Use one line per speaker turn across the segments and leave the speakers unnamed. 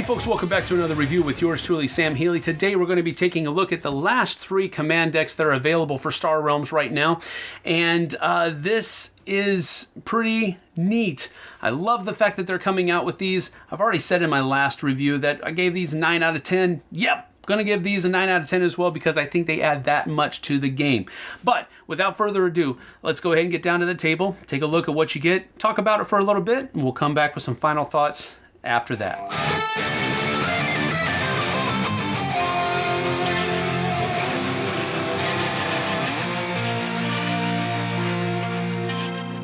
Hey folks, welcome back to another review with yours truly, Sam Healey. Today we're going to be taking a look at the last 3 command decks that are available for Star Realms right now. And this is pretty neat. I love the fact that they're coming out with these. I've already said in my last review that I gave these 9 out of 10. Yep. Gonna give these a 9 out of 10 as well because I think they add that much to the game. But without further ado, let's go ahead and get down to the table, take a look at what you get, talk about it for a little bit, and we'll come back with some final thoughts after that.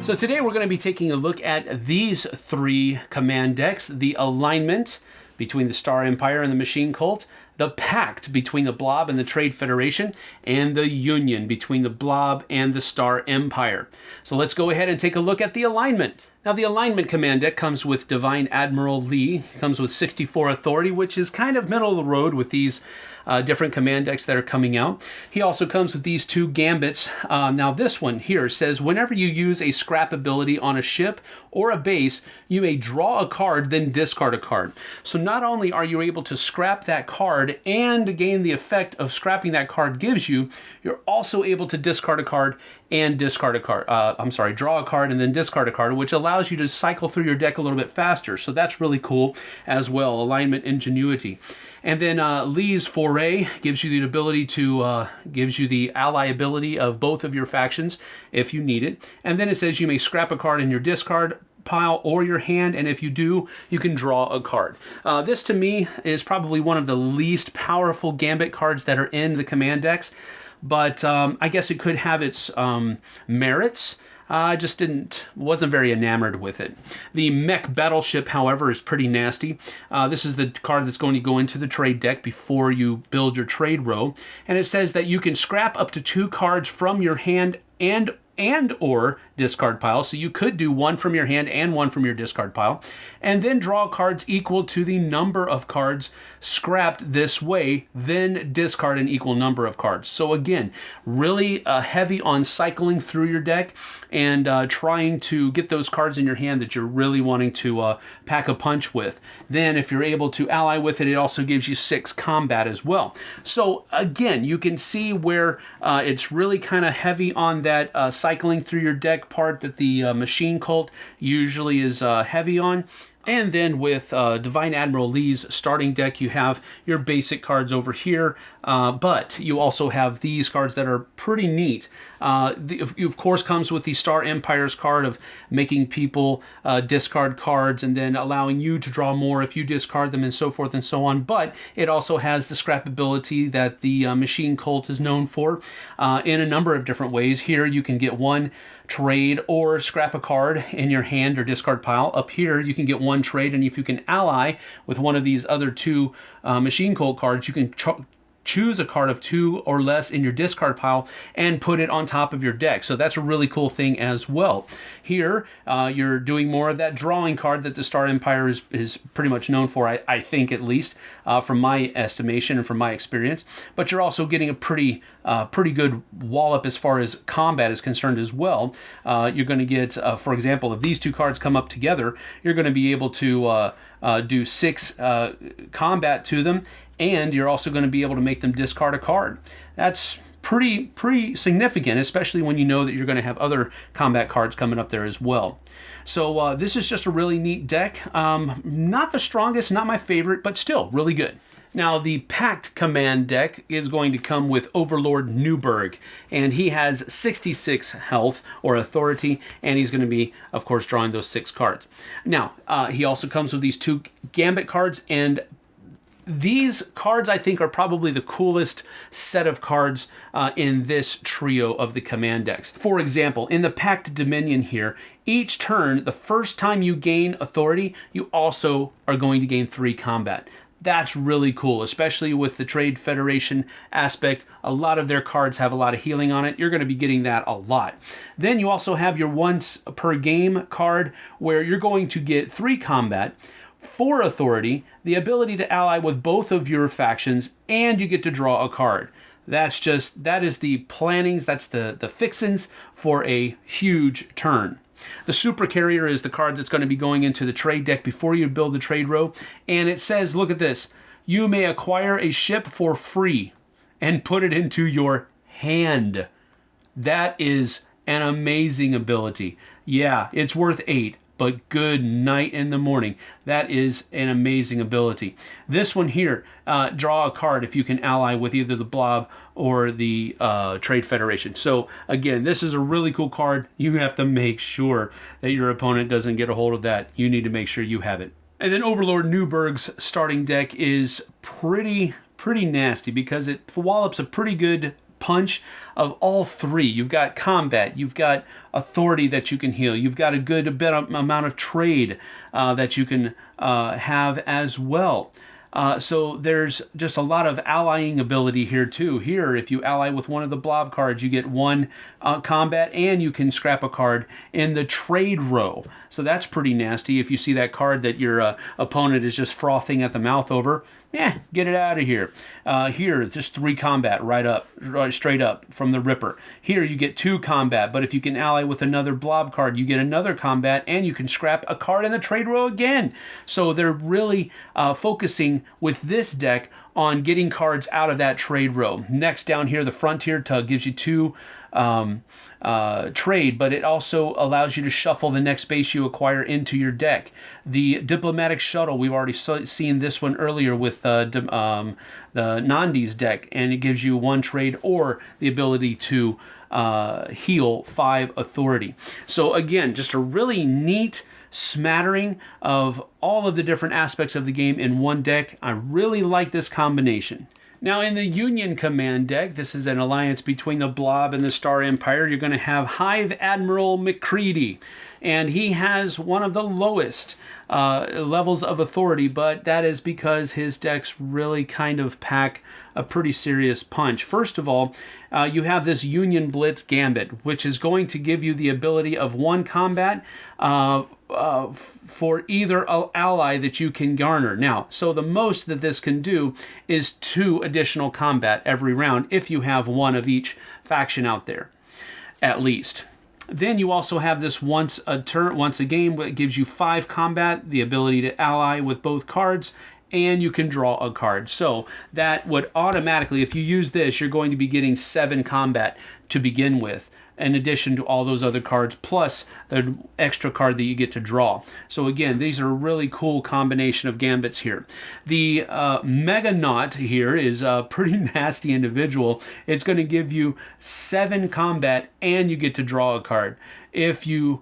So today we're going to be taking a look at these 3 command decks: the alignment between the Star Empire and the Machine Cult, the Pact between the Blob and the Trade Federation, and the Union between the Blob and the Star Empire. So let's go ahead and take a look at the alignment. Now the alignment command deck comes with Divine Admiral Lee, comes with 64 authority, which is kind of middle of the road with these different command decks that are coming out. He also comes with these 2 gambits. Now this one here says, whenever you use a scrap ability on a ship or a base, you may draw a card, then discard a card. So not only are you able to scrap that card and gain the effect of scrapping that card gives you, you're also able to discard a card and discard a card. Draw a card and then discard a card, which allows you to cycle through your deck a little bit faster. So that's really cool as well. Alignment ingenuity. And then Lee's Foray gives you the ability to, gives you the ally ability of both of your factions if you need it. And then it says you may scrap a card in your discard pile or your hand, and if you do, you can draw a card. This to me is probably one of the least powerful gambit cards that are in the command decks, but I guess it could have its merits. I just wasn't very enamored with it. The Mech Battleship, however, is pretty nasty. This is the card that's going to go into the trade deck before you build your trade row. And it says that you can scrap up to 2 cards from your hand and or discard pile. So you could do 1 from your hand and 1 from your discard pile, and then draw cards equal to the number of cards scrapped this way, then discard an equal number of cards. So again, really heavy on cycling through your deck and trying to get those cards in your hand that you're really wanting to pack a punch with. Then if you're able to ally with it, it also gives you 6 combat as well. So again, you can see where it's really kind of heavy on that cycling through your deck part that the Machine Cult usually is heavy on. And then with Divine Admiral Lee's starting deck, you have your basic cards over here, but you also have these cards that are pretty neat. Of course, comes with the Star Empire's card of making people discard cards and then allowing you to draw more if you discard them and so forth and so on. But it also has the scrap ability that the Machine Cult is known for in a number of different ways. Here you can get 1 trade or scrap a card in your hand or discard pile. Up here you can get 1 trade, and if you can ally with one of these other 2 Machine Cult cards, you can choose a card of 2 or less in your discard pile and put it on top of your deck. So that's a really cool thing as well. Here, you're doing more of that drawing card that the Star Empire is pretty much known for, I think at least, from my estimation and from my experience. But you're also getting a pretty good wallop as far as combat is concerned as well. You're going to get, for example, if these 2 cards come up together, you're going to be able to do 6 combat to them, and you're also going to be able to make them discard a card. That's pretty significant, especially when you know that you're going to have other combat cards coming up there as well. So this is just a really neat deck. Not the strongest, not my favorite, but still really good. Now, the Pact command deck is going to come with Overlord Newberg, and he has 66 health or authority, and he's going to be, of course, drawing those 6 cards. Now, he also comes with these 2 Gambit cards, and these cards, I think, are probably the coolest set of cards in this trio of the command decks. For example, in the Pact Dominion here, each turn, the first time you gain authority, you also are going to gain 3 combat. That's really cool, especially with the Trade Federation aspect. A lot of their cards have a lot of healing on it. You're going to be getting that a lot. Then you also have your once per game card where you're going to get 3 combat, 4 authority, the ability to ally with both of your factions, and you get to draw a card. That is the plannings, that's the fixins for a huge turn. The Super Carrier is the card that's going to be going into the trade deck before you build the trade row. And it says, look at this, you may acquire a ship for free and put it into your hand. That is an amazing ability. Yeah, it's worth 8. But good night in the morning. That is an amazing ability. This one here, draw a card if you can ally with either the Blob or the Trade Federation. So again, this is a really cool card. You have to make sure that your opponent doesn't get a hold of that. You need to make sure you have it. And then Overlord Newberg's starting deck is pretty nasty because it wallops a pretty good punch of all 3. You've got combat, you've got authority that you can heal, you've got a good amount of trade that you can have as well. So there's just a lot of allying ability here too. Here, if you ally with one of the Blob cards, you get 1 combat and you can scrap a card in the trade row. So that's pretty nasty. If you see that card that your opponent is just frothing at the mouth over, get it out of here. Here, just 3 combat right straight up from the Ripper. Here, you get 2 combat, but if you can ally with another Blob card, you get another combat, and you can scrap a card in the trade row again. So they're really focusing with this deck on getting cards out of that trade row. Next down here, the Frontier Tug gives you 2 trade, but it also allows you to shuffle the next base you acquire into your deck. The Diplomatic Shuttle, we've already seen this one earlier with the Nandi's deck, and it gives you 1 trade or the ability to heal 5 authority. So again, just a really neat smattering of all of the different aspects of the game in one deck. I really like this combination. Now in the Union Command deck, this is an alliance between the Blob and the Star Empire. You're going to have Hive Admiral McCready, and he has one of the lowest levels of authority, but that is because his decks really kind of pack a pretty serious punch. First of all, you have this Union Blitz Gambit, which is going to give you the ability of 1 combat for either ally that you can garner. Now, so the most that this can do is 2 additional combat every round if you have 1 of each faction out there, at least. Then you also have this once a game that gives you 5 combat, the ability to ally with both cards, and you can draw a card. So that would automatically, if you use this, you're going to be getting 7 combat to begin with, in addition to all those other cards, plus the extra card that you get to draw. So again, these are a really cool combination of gambits here. The Meganaut here is a pretty nasty individual. It's going to give you 7 combat, and you get to draw a card. If you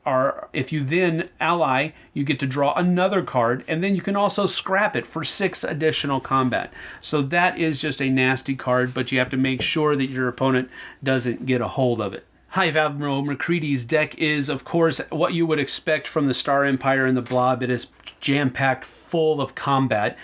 then ally, you get to draw another card, and then you can also scrap it for 6 additional combat. So that is just a nasty card, but you have to make sure that your opponent doesn't get a hold of it. Hive Admiral McCready's deck is, of course, what you would expect from the Star Empire and the Blob. It is jam-packed full of combat.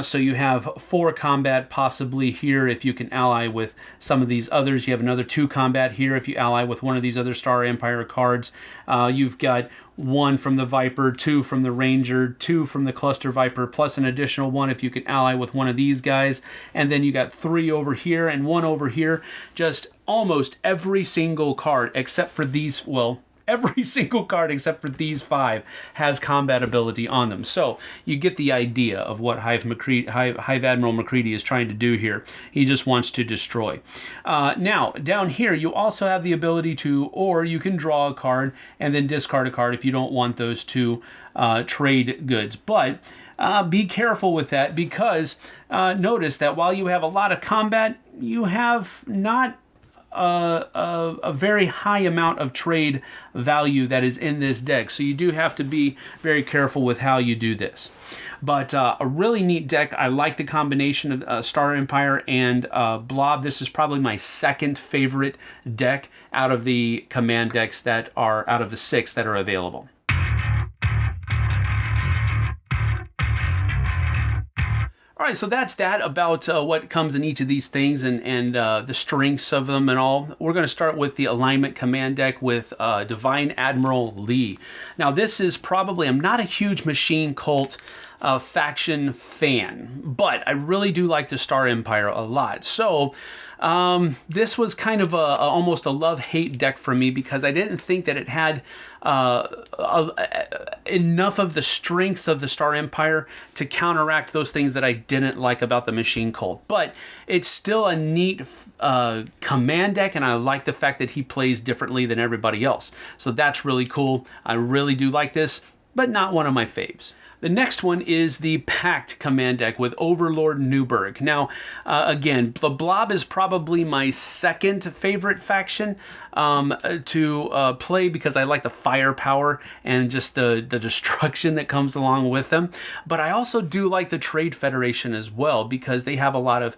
So you have 4 combat possibly here if you can ally with some of these others. You have another 2 combat here if you ally with one of these other Star Empire cards. You've got 1 from the Viper, 2 from the Ranger, 2 from the Cluster Viper, plus an additional 1 if you can ally with one of these guys. And then you got 3 over here and 1 over here. Just almost every single card except for these, well, every single card except for these 5 has combat ability on them. So you get the idea of what Hive Admiral McCready is trying to do here. He just wants to destroy. Now, down here, you also have the ability to, or you can draw a card and then discard a card if you don't want those 2 trade goods. But be careful with that, because notice that while you have a lot of combat, you have not a very high amount of trade value that is in this deck. So you do have to be very careful with how you do this. But a really neat deck. I like the combination of Star Empire and Blob. This is probably my 2nd favorite deck out of the command decks that are out of the 6 that are available. All right, so that's that about what comes in each of these things and the strengths of them and all. We're going to start with the alignment command deck with Divine Admiral Lee. Now, this is probably, I'm not a huge machine cult faction fan, but I really do like the Star Empire a lot. So this was kind of almost a love-hate deck for me because I didn't think that it had enough of the strengths of the Star Empire to counteract those things that I didn't like about the Machine Cult. But it's still a neat command deck, and I like the fact that he plays differently than everybody else. So that's really cool. I really do like this, but not one of my faves. The next one is the Pact command deck with Overlord Newburgh. Now, again, the Blob is probably my second favorite faction to play because I like the firepower and just the destruction that comes along with them. But I also do like the Trade Federation as well because they have a lot of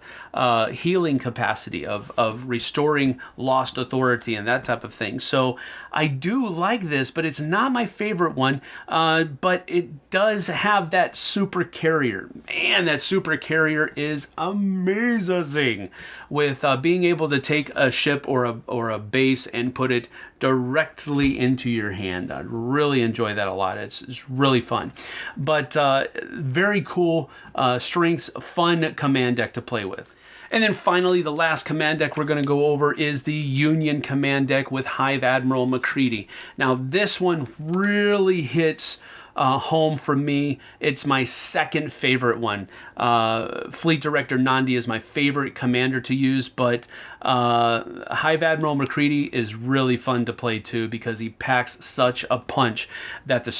healing capacity of restoring lost authority and that type of thing. So I do like this, but it's not my favorite one. But it does have that super carrier. Man, that super carrier is amazing with being able to take a ship or a base and put it directly into your hand. I really enjoy that a lot. It's really fun. But very cool strengths, fun command deck to play with. And then finally, the last command deck we're going to go over is the Union command deck with Hive Admiral McCready. Now, this one really hits home for me. It's my second favorite one. Fleet Director Nandi is my favorite commander to use, but Hive Admiral McCready is really fun to play too because he packs such a punch that the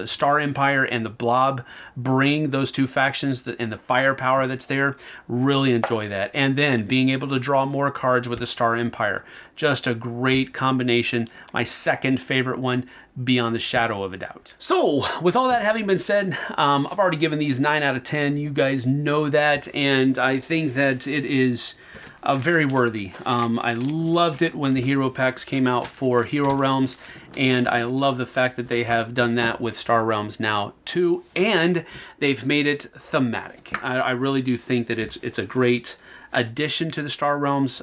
Star Empire and the Blob bring those two factions and the firepower that's there. Really enjoy that. And then being able to draw more cards with the Star Empire. Just a great combination. My second favorite one, beyond the shadow of a doubt. So with all that having been said, I've already given these 9 out of 10. You guys know that, and I think that it is very worthy. I loved it when the hero packs came out for Hero Realms, and I love the fact that they have done that with Star Realms now too, and they've made it thematic. I really do think that it's a great addition to the Star Realms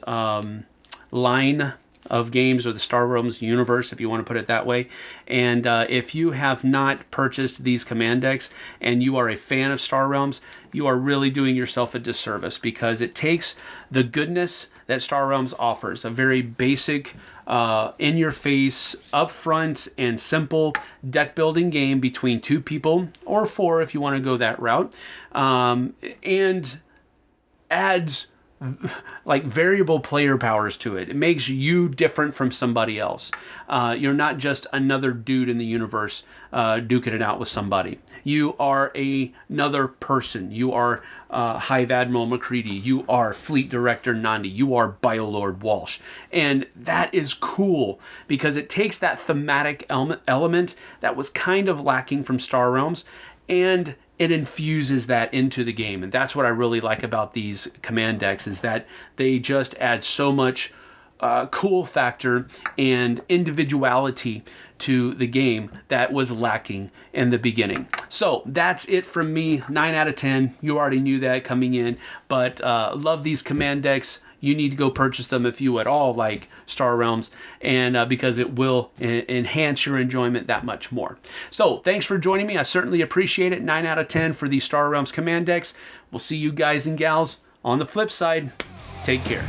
line of games, or the Star Realms universe, if you want to put it that way. And if you have not purchased these command decks and you are a fan of Star Realms, you are really doing yourself a disservice because it takes the goodness that Star Realms offers, a very basic, in-your-face, upfront, and simple deck-building game between 2 people, or 4 if you want to go that route, and adds like variable player powers to it. It makes you different from somebody else. You're not just another dude in the universe duking it out with somebody. You are another person. You are Hive Admiral McCready. You are Fleet Director Nandi. You are Biolord Walsh. And that is cool because it takes that thematic element that was kind of lacking from Star Realms, and it infuses that into the game. And that's what I really like about these command decks, is that they just add so much cool factor and individuality to the game that was lacking in the beginning. So that's it from me. 9 out of 10. You already knew that coming in, but love these command decks. You need to go purchase them if you at all like Star Realms, and because it will enhance your enjoyment that much more. So thanks for joining me. I certainly appreciate it. 9 out of 10 for these Star Realms command decks. We'll see you guys and gals on the flip side. Take care.